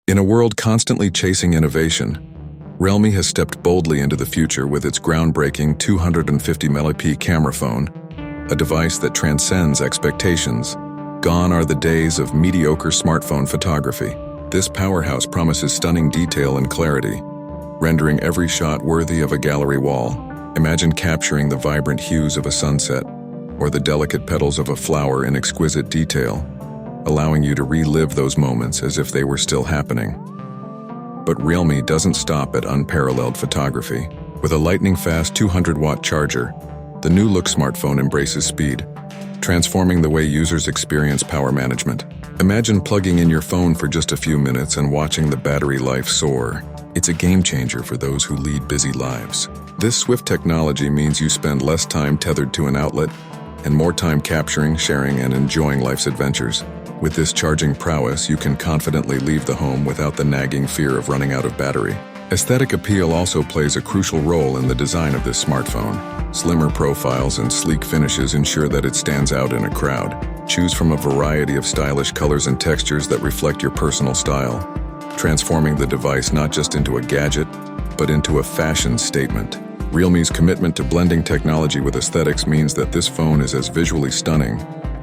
In a world constantly chasing innovation, Realme has stepped boldly into the future with its groundbreaking 250MP camera phone, a device that transcends expectations. Gone are the days of mediocre smartphone photography. This powerhouse promises stunning detail and clarity, rendering every shot worthy of a gallery wall. Imagine capturing the vibrant hues of a sunset or the delicate petals of a flower in exquisite detail, allowing you to relive those moments as if they were still happening. But Realme doesn't stop at unparalleled photography. With a lightning-fast 200-watt charger, the new-look smartphone embraces speed, transforming the way users experience power management. Imagine plugging in your phone for just a few minutes and watching the battery life soar. It's a game-changer for those who lead busy lives. This swift technology means you spend less time tethered to an outlet and more time capturing, sharing, and enjoying life's adventures. With this charging prowess, you can confidently leave the home without the nagging fear of running out of battery. Aesthetic appeal also plays a crucial role in the design of this smartphone. Slimmer profiles and sleek finishes ensure that it stands out in a crowd. Choose from a variety of stylish colors and textures that reflect your personal style, transforming the device not just into a gadget, but into a fashion statement. Realme's commitment to blending technology with aesthetics means that this phone is as visually stunning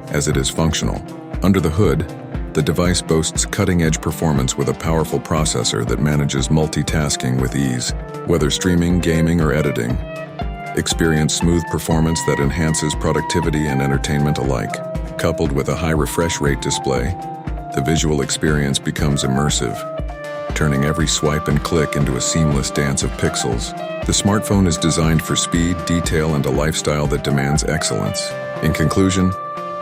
as it is functional. Under the hood, the device boasts cutting-edge performance with a powerful processor that manages multitasking with ease. Whether streaming, gaming, or editing, experience smooth performance that enhances productivity and entertainment alike. Coupled with a high refresh rate display, the visual experience becomes immersive, turning every swipe and click into a seamless dance of pixels. The smartphone is designed for speed, detail, and a lifestyle that demands excellence. In conclusion,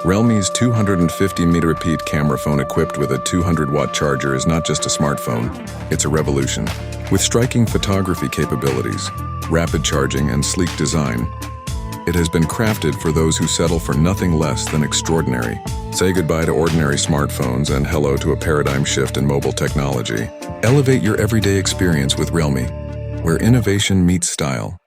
Realme's 250MP camera phone equipped with a 200-watt charger is not just a smartphone, it's a revolution. With striking photography capabilities, rapid charging, and sleek design, it has been crafted for those who settle for nothing less than extraordinary. Say goodbye to ordinary smartphones and hello to a paradigm shift in mobile technology. Elevate your everyday experience with Realme, where innovation meets style.